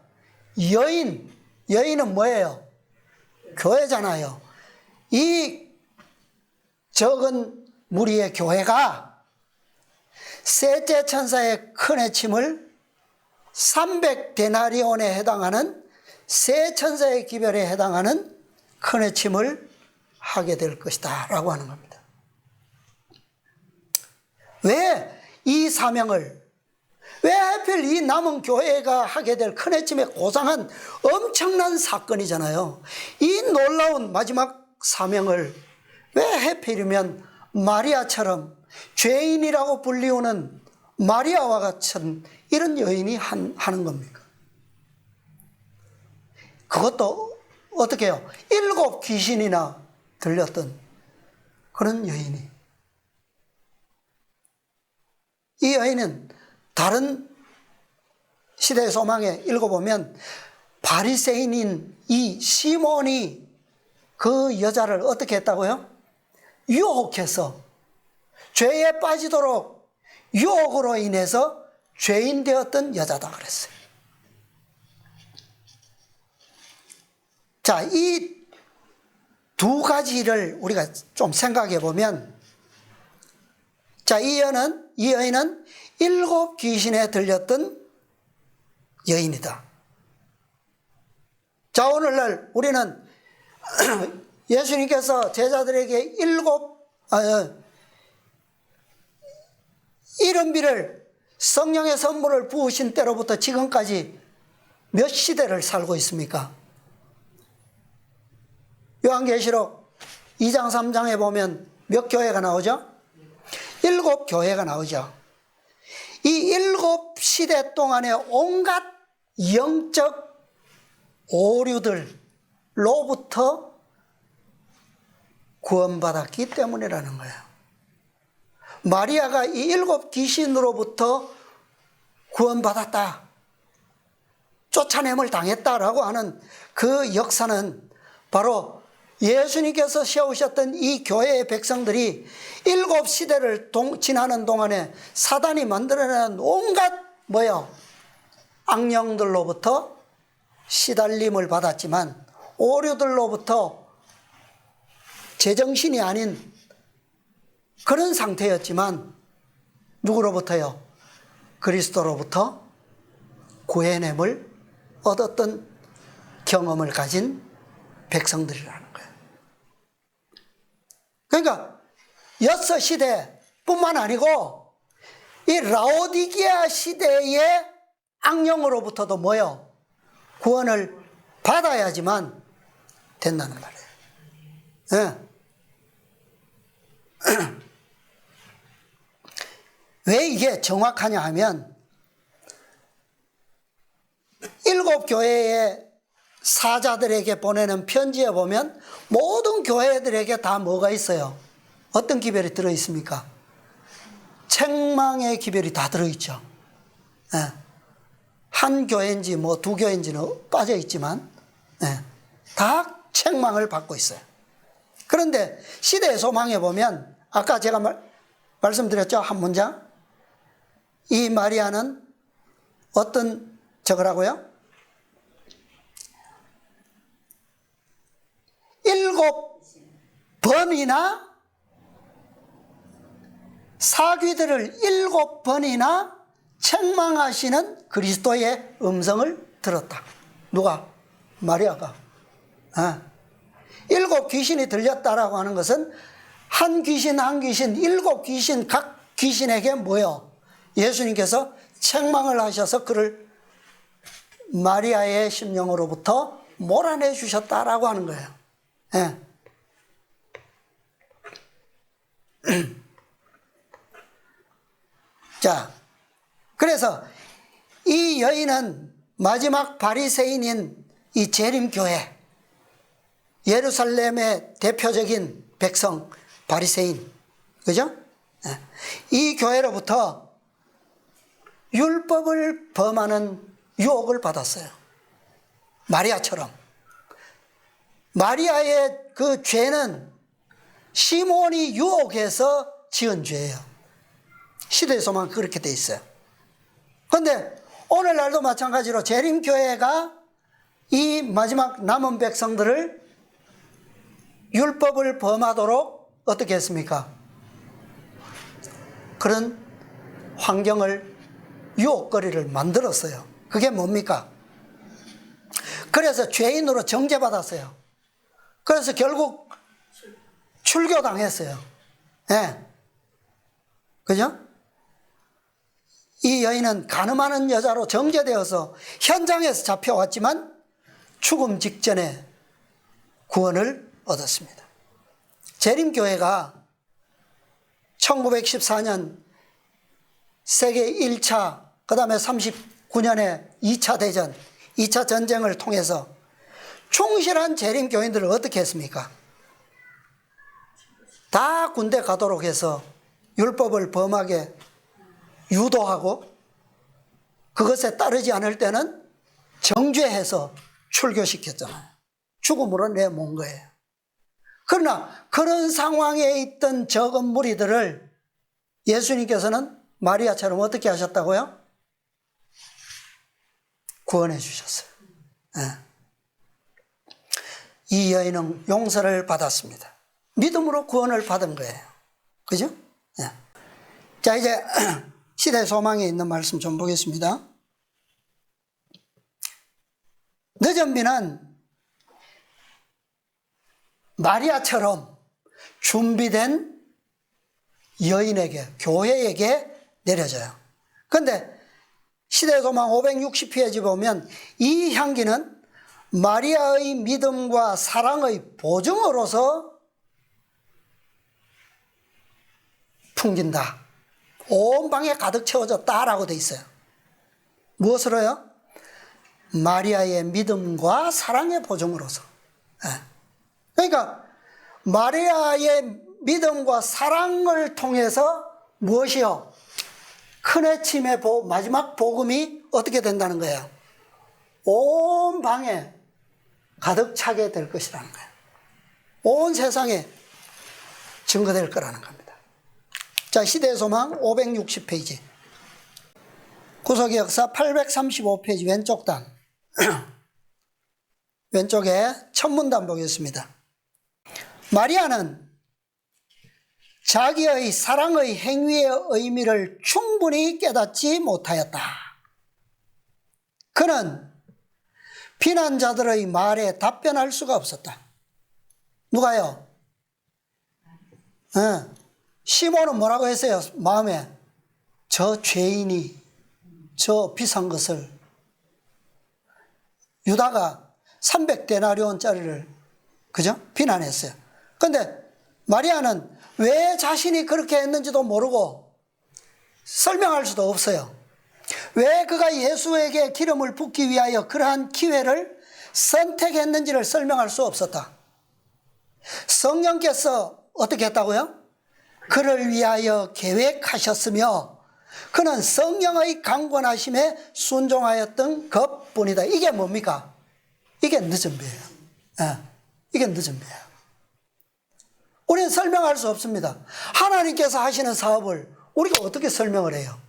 여인은 뭐예요? 교회잖아요. 이 적은 무리의 교회가 셋째 천사의 큰 외침을 300데나리온에 해당하는 세 천사의 기별에 해당하는 큰 외침을 하게 될 것이다 라고 하는 겁니다. 왜 이 사명을, 왜 하필 이 남은 교회가 하게 될 큰 외침의 고상한 엄청난 사건이잖아요. 이 놀라운 마지막 사명을 왜 하필이면 마리아처럼 죄인이라고 불리우는 마리아와 같은 이런 여인이 하는 겁니까? 그것도 어떻게 해요? 7 귀신이나 들렸던 그런 여인이. 이 여인은 다른 시대의 소망에 읽어보면 바리새인인 이 시몬이 그 여자를 어떻게 했다고요? 유혹해서 죄에 빠지도록 유혹으로 인해서 죄인 되었던 여자다 그랬어요. 자, 이 두 가지를 우리가 좀 생각해 보면, 자, 이 여인은 7 귀신에 들렸던 여인이다. 자, 오늘날 우리는 예수님께서 제자들에게 7 이른비를 성령의 선물을 부으신 때로부터 지금까지 몇 시대를 살고 있습니까? 요한계시록 2장 3장에 보면 몇 교회가 나오죠? 7 교회가 나오죠. 이 7 시대 동안에 온갖 영적 오류들로부터 구원받았기 때문이라는 거예요. 마리아가 이 7 귀신으로부터 구원받았다, 쫓아냄을 당했다라고 하는 그 역사는 바로 예수님께서 세우셨던 이 교회의 백성들이 7 시대를 지나는 동안에 사단이 만들어낸 온갖 악령들로부터 시달림을 받았지만, 오류들로부터 제정신이 아닌 그런 상태였지만, 누구로부터요? 그리스도로부터 구해냄을 얻었던 경험을 가진 백성들이라는 거예요. 그러니까 6 시대뿐만 아니고 이 라오디게아 시대의 악령으로부터도 구원을 받아야지만 된다는 말이에요. 네. 왜 이게 정확하냐 하면 7 교회의 사자들에게 보내는 편지에 보면 모든 교회들에게 다 뭐가 있어요? 어떤 기별이 들어있습니까? 책망의 기별이 다 들어있죠. 한 교회인지 2 교회인지는 빠져있지만 다 책망을 받고 있어요. 그런데 시대의 소망에 보면 아까 제가 말씀드렸죠, 한 문장. 이 마리아는 어떤 저거라고요? 7 번이나 사귀들을 7 번이나 책망하시는 그리스도의 음성을 들었다. 누가? 마리아가. 7 귀신이 들렸다라고 하는 것은 한 귀신 7 귀신 각 귀신에게 예수님께서 책망을 하셔서 그를 마리아의 심령으로부터 몰아내 주셨다라고 하는 거예요. 자, 그래서 이 여인은 마지막 바리새인인 이 재림교회, 예루살렘의 대표적인 백성 바리새인, 그죠? 이 교회로부터 율법을 범하는 유혹을 받았어요. 마리아처럼. 마리아의 그 죄는 시몬이 유혹해서 지은 죄예요. 시대의 소망은 그렇게 돼 있어요. 그런데 오늘날도 마찬가지로 재림교회가 이 마지막 남은 백성들을 율법을 범하도록 어떻게 했습니까? 그런 환경을, 유혹거리를 만들었어요. 그게 뭡니까? 그래서 죄인으로 정죄받았어요. 그래서 결국 출교당했어요. 그죠? 이 여인은 간음하는 여자로 정죄되어서 현장에서 잡혀왔지만 죽음 직전에 구원을 얻었습니다. 재림교회가 1914년 세계 1차, 그 다음에 39년에 2차 대전, 2차 전쟁을 통해서 충실한 재림교인들을 어떻게 했습니까? 다 군대 가도록 해서 율법을 범하게 유도하고, 그것에 따르지 않을 때는 정죄해서 출교시켰잖아요. 죽음으로 내몬 거예요. 그러나 그런 상황에 있던 적은 무리들을 예수님께서는 마리아처럼 어떻게 하셨다고요? 구원해 주셨어요. 이 여인은 용서를 받았습니다. 믿음으로 구원을 받은 거예요. 그죠? 자, 이제 시대 소망에 있는 말씀 좀 보겠습니다. 늦은 비는 마리아처럼 준비된 여인에게, 교회에게 내려져요. 그런데 시대 소망 560페이지 보면 이 향기는 마리아의 믿음과 사랑의 보증으로서 풍긴다. 온 방에 가득 채워졌다라고 돼 있어요. 무엇으로요? 마리아의 믿음과 사랑의 보증으로서. 그러니까 마리아의 믿음과 사랑을 통해서 무엇이요? 큰 해침의 마지막 복음이 어떻게 된다는 거예요? 온 방에 가득 차게 될 것이라는 거예요. 온 세상에 증거될 거라는 겁니다. 자, 시대의 소망 560페이지. 구속의 역사 835페이지 왼쪽 단. 왼쪽에 첫 문단 보겠습니다. 마리아는 자기의 사랑의 행위의 의미를 충분히 깨닫지 못하였다. 그는 비난자들의 말에 답변할 수가 없었다. 누가요? 시몬은 뭐라고 했어요? 마음에 저 죄인이 저 비싼 것을, 유다가 300데나리온짜리를 그죠? 비난했어요. 그런데 마리아는 왜 자신이 그렇게 했는지도 모르고 설명할 수도 없어요. 왜 그가 예수에게 기름을 붓기 위하여 그러한 기회를 선택했는지를 설명할 수 없었다. 성령께서 어떻게 했다고요? 그를 위하여 계획하셨으며 그는 성령의 강권하심에 순종하였던 것뿐이다. 이게 뭡니까? 이게 늦은 배예요. 이게 늦은 배예요. 우리는 설명할 수 없습니다. 하나님께서 하시는 사업을 우리가 어떻게 설명을 해요?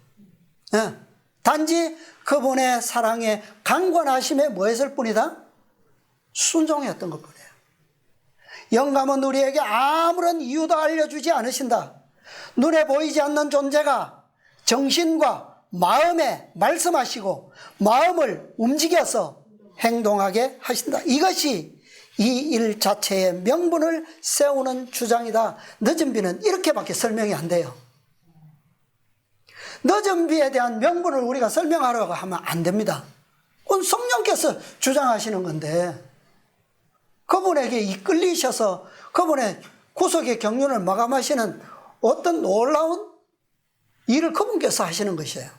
단지 그분의 사랑에 강권하심에 뭐 했을 뿐이다? 순종했던 것뿐이에요. 영감은 우리에게 아무런 이유도 알려주지 않으신다. 눈에 보이지 않는 존재가 정신과 마음에 말씀하시고 마음을 움직여서 행동하게 하신다. 이것이 이 일 자체의 명분을 세우는 주장이다. 늦은 비는 이렇게밖에 설명이 안 돼요. 늦은 비에 대한 명분을 우리가 설명하려고 하면 안 됩니다. 그건 성령께서 주장하시는 건데 그분에게 이끌리셔서 그분의 구속의 경륜을 마감하시는 어떤 놀라운 일을 그분께서 하시는 것이에요.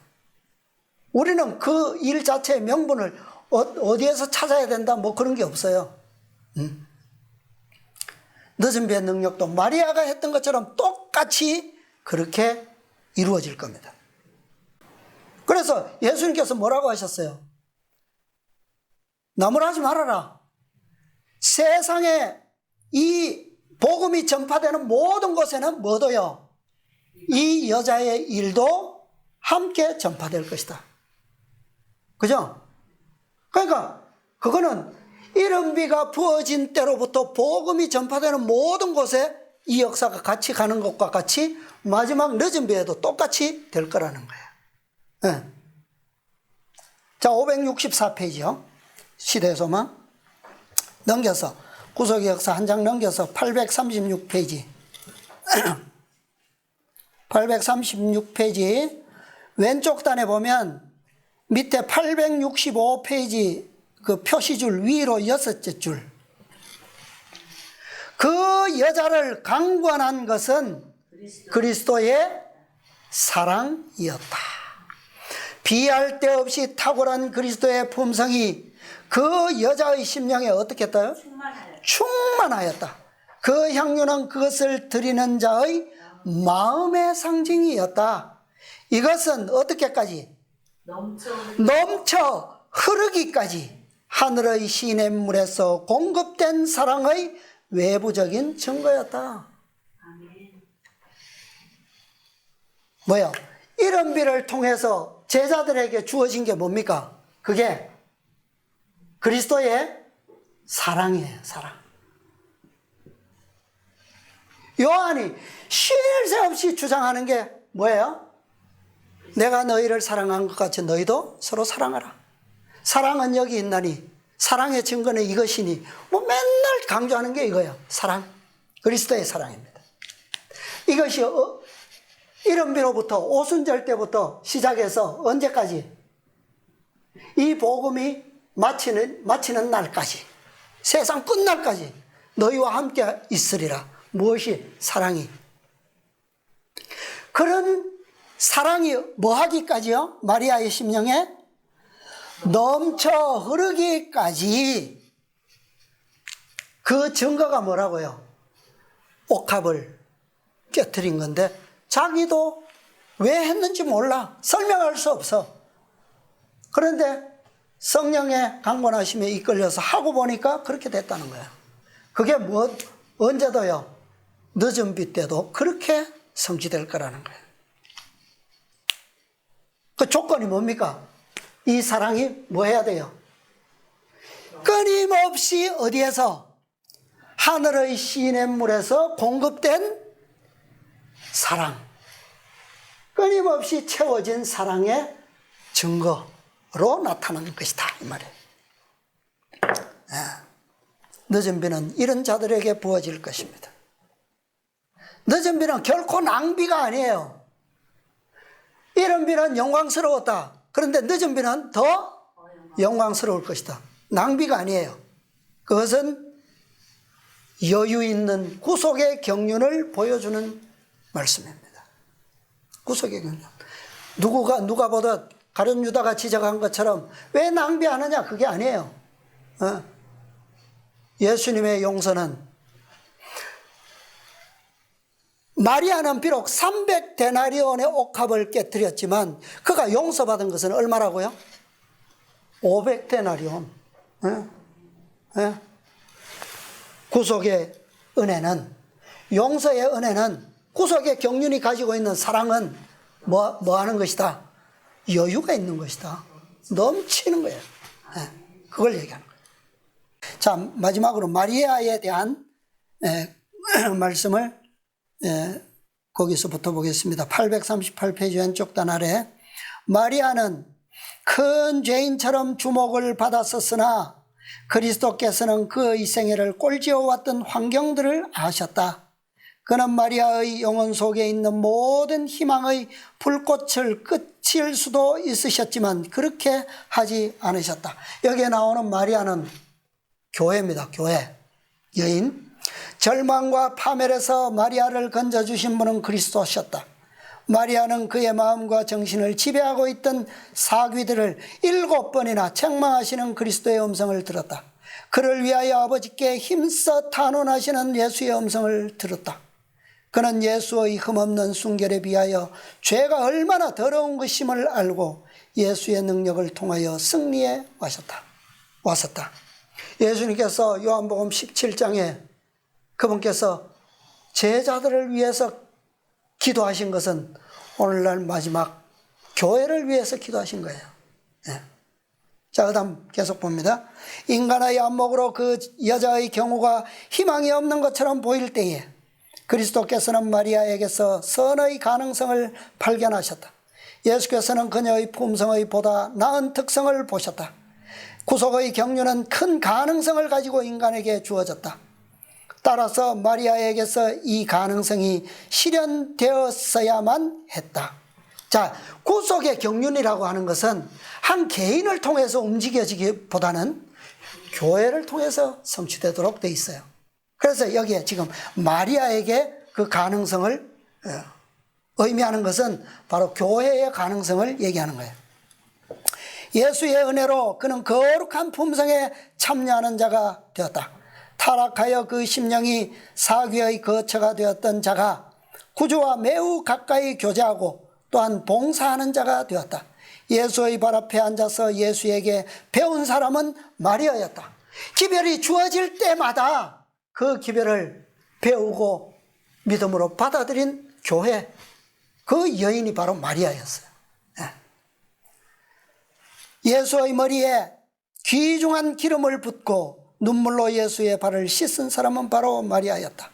우리는 그 일 자체의 명분을 어디에서 찾아야 된다 뭐 그런 게 없어요. 늦은 비의 능력도 마리아가 했던 것처럼 똑같이 그렇게 이루어질 겁니다. 그래서 예수님께서 뭐라고 하셨어요? 나무라지 말아라. 세상에 이 복음이 전파되는 모든 곳에는 뭐도요? 이 여자의 일도 함께 전파될 것이다. 그죠? 그러니까 그거는 이른비가 부어진 때로부터 복음이 전파되는 모든 곳에 이 역사가 같이 가는 것과 같이 마지막 늦은 비에도 똑같이 될 거라는 거예요. 네. 자, 564페이지요. 시대의 소망. 넘겨서 구속의 역사 한 장 넘겨서 836페이지. 836페이지 왼쪽 단에 보면 밑에 865페이지 그 표시줄 위로 6째 줄. 그 여자를 강권한 것은 그리스도의 사랑이었다. 비할 데 없이 탁월한 그리스도의 품성이 그 여자의 심령에 어떻게 했다요? 충만하였다. 그 향유는 그것을 드리는 자의 마음의 상징이었다. 이것은 어떻게까지? 넘쳐 흐르기까지 하늘의 시냇물에서 공급된 사랑의 외부적인 증거였다. 뭐야? 이런 비를 통해서 제자들에게 주어진 게 뭡니까? 그게 그리스도의 사랑이에요. 사랑. 요한이 쉴 새 없이 주장하는 게 뭐예요? 내가 너희를 사랑한 것 같이 너희도 서로 사랑하라. 사랑은 여기 있나니 사랑의 증거는 이것이니 뭐 맨날 강조하는 게 이거예요. 사랑. 그리스도의 사랑입니다. 이것이 이른비로부터 오순절 때부터 시작해서 언제까지? 이 복음이 마치는 날까지, 세상 끝날까지 너희와 함께 있으리라. 무엇이? 사랑이. 그런 사랑이 뭐 하기까지요? 마리아의 심령에 넘쳐 흐르기까지. 그 증거가 뭐라고요? 옥합을 깨트린 건데 자기도 왜 했는지 몰라. 설명할 수 없어. 그런데 성령의 강권하심에 이끌려서 하고 보니까 그렇게 됐다는 거야. 그게 언제도요, 늦은 빛 때도 그렇게 성취될 거라는 거예요. 그 조건이 뭡니까? 이 사랑이 뭐 해야 돼요? 끊임없이 어디에서? 하늘의 시냇물에서 공급된 사랑. 끊임없이 채워진 사랑의 증거로 나타나는 것이다, 이 말이에요. 늦은 비는 이런 자들에게 부어질 것입니다. 늦은 비는 결코 낭비가 아니에요. 이른 비는 영광스러웠다. 그런데 늦은 비는 더 영광스러울 것이다. 낭비가 아니에요. 그것은 여유 있는 구속의 경륜을 보여주는 말씀입니다. 구속의 경륜. 누가 보다 가룟 유다가 지적한 것처럼 왜 낭비하느냐, 그게 아니에요. 예수님의 용서는, 마리아는 비록 300데나리온의 옥합을 깨뜨렸지만 그가 용서받은 것은 얼마라고요? 500데나리온. 구속의 은혜는, 용서의 은혜는, 구속의 경륜이 가지고 있는 사랑은 뭐 하는 것이다? 여유가 있는 것이다. 넘치는 거예요. 그걸 얘기하는 거예요. 자, 마지막으로 마리아에 대한 말씀을 거기서부터 보겠습니다. 838페이지 왼쪽 단 아래. 마리아는 큰 죄인처럼 주목을 받았었으나 그리스도께서는 그의 생애를 꼴지어왔던 환경들을 아셨다. 그는 마리아의 영혼 속에 있는 모든 희망의 불꽃을 끄칠 수도 있으셨지만 그렇게 하지 않으셨다. 여기에 나오는 마리아는 교회입니다. 교회. 여인. 절망과 파멸에서 마리아를 건져주신 분은 그리스도셨다. 마리아는 그의 마음과 정신을 지배하고 있던 사귀들을 7번이나 책망하시는 그리스도의 음성을 들었다. 그를 위하여 아버지께 힘써 탄원하시는 예수의 음성을 들었다. 그는 예수의 흠없는 순결에 비하여 죄가 얼마나 더러운 것임을 알고 예수의 능력을 통하여 승리해 왔었다. 예수님께서 요한복음 17장에 그분께서 제자들을 위해서 기도하신 것은 오늘날 마지막 교회를 위해서 기도하신 거예요. 자, 그 다음 계속 봅니다. 인간의 안목으로 그 여자의 경우가 희망이 없는 것처럼 보일 때에 그리스도께서는 마리아에게서 선의 가능성을 발견하셨다. 예수께서는 그녀의 품성의 보다 나은 특성을 보셨다. 구속의 경륜은 큰 가능성을 가지고 인간에게 주어졌다. 따라서 마리아에게서 이 가능성이 실현되었어야만 했다. 자, 구속의 경륜이라고 하는 것은 한 개인을 통해서 움직여지기보다는 교회를 통해서 성취되도록 돼 있어요. 그래서 여기에 지금 마리아에게 그 가능성을 의미하는 것은 바로 교회의 가능성을 얘기하는 거예요. 예수의 은혜로 그는 거룩한 품성에 참여하는 자가 되었다. 타락하여 그 심령이 사귀의 거처가 되었던 자가 구주와 매우 가까이 교제하고 또한 봉사하는 자가 되었다. 예수의 발 앞에 앉아서 예수에게 배운 사람은 마리아였다. 기별이 주어질 때마다 그 기별을 배우고 믿음으로 받아들인 교회, 그 여인이 바로 마리아였어요. 예수의 머리에 귀중한 기름을 붓고 눈물로 예수의 발을 씻은 사람은 바로 마리아였다.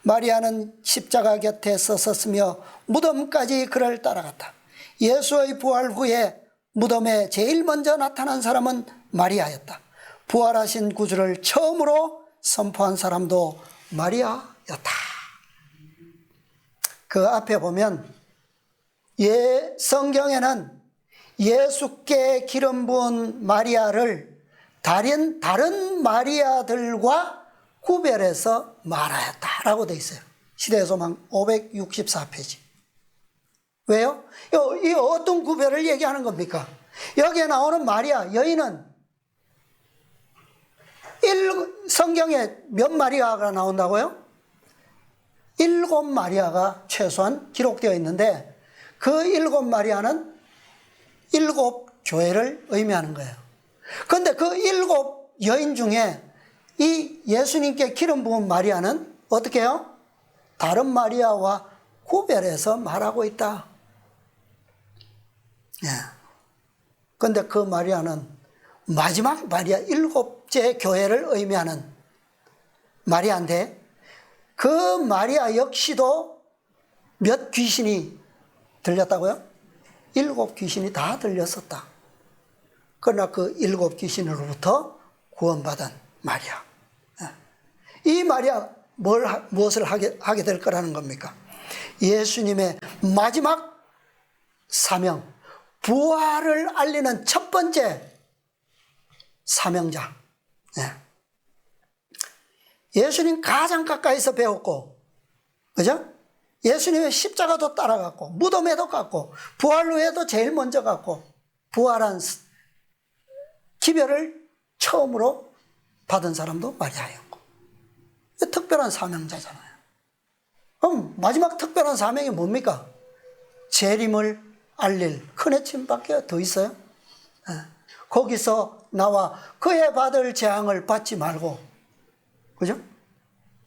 마리아는 십자가 곁에 서섰으며 무덤까지 그를 따라갔다. 예수의 부활 후에 무덤에 제일 먼저 나타난 사람은 마리아였다. 부활하신 구주를 처음으로 선포한 사람도 마리아였다. 그 앞에 보면 성경에는 예수께 기름 부은 마리아를 다른 마리아들과 구별해서 말하였다라고 되어 있어요. 시대의 소망 564페이지. 왜요? 이 어떤 구별을 얘기하는 겁니까? 여기에 나오는 마리아, 여인은 성경에 몇 마리아가 나온다고요? 7 마리아가 최소한 기록되어 있는데 그 7 마리아는 7 교회를 의미하는 거예요. 그런데 그 7 여인 중에 이 예수님께 기름 부은 마리아는 어떻게 해요? 다른 마리아와 구별해서 말하고 있다. 예. 그런데 그 마리아는 마지막 마리아 7째 교회를 의미하는 마리아인데 그 마리아 역시도 몇 귀신이 들렸다고요? 7 귀신이 다 들렸었다. 그러나 그 7 귀신으로부터 구원받은 마리아. 이 마리아 무엇을 하게 될 거라는 겁니까? 예수님의 마지막 사명, 부활을 알리는 첫 번째 사명자. 예수님 가장 가까이서 배웠고, 그죠? 예수님의 십자가도 따라갔고, 무덤에도 갔고, 부활 후에도 제일 먼저 갔고, 부활한 기별을 처음으로 받은 사람도 마리아였고, 특별한 사명자잖아요. 그럼 마지막 특별한 사명이 뭡니까? 재림을 알릴 크네침밖에 더 있어요? 거기서 나와 그의 받을 재앙을 받지 말고, 그죠?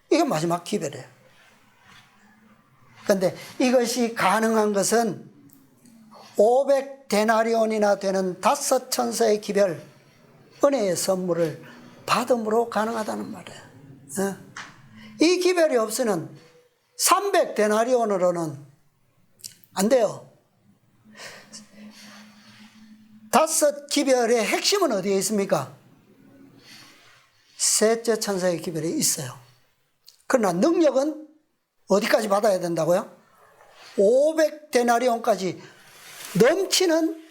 이게 마지막 기별이에요. 그런데 이것이 가능한 것은 500데나리온이나 되는 5 천사의 기별, 은혜의 선물을 받음으로 가능하다는 말이에요. 이 기별이 없으면 300데나리온으로는 안 돼요. 5 기별의 핵심은 어디에 있습니까? 셋째 천사의 기별이 있어요. 그러나 능력은 어디까지 받아야 된다고요? 500데나리온까지 넘치는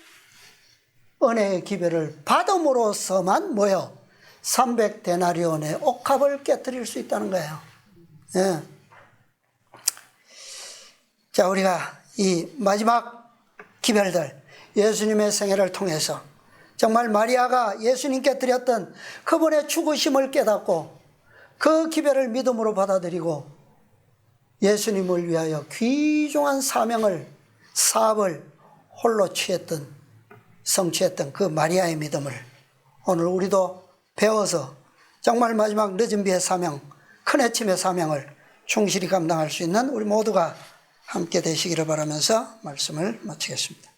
은혜의 기별을 받음으로써만 뭐요? 300데나리온의 옥합을 깨뜨릴 수 있다는 거예요. 예. 자, 우리가 이 마지막 기별들, 예수님의 생애를 통해서 정말 마리아가 예수님께 드렸던 그분의 죽으심을 깨닫고 그 기별을 믿음으로 받아들이고 예수님을 위하여 귀중한 사업을 홀로 성취했던 그 마리아의 믿음을 오늘 우리도 배워서 정말 마지막 늦은 비의 사명, 큰 해침의 사명을 충실히 감당할 수 있는 우리 모두가 함께 되시기를 바라면서 말씀을 마치겠습니다.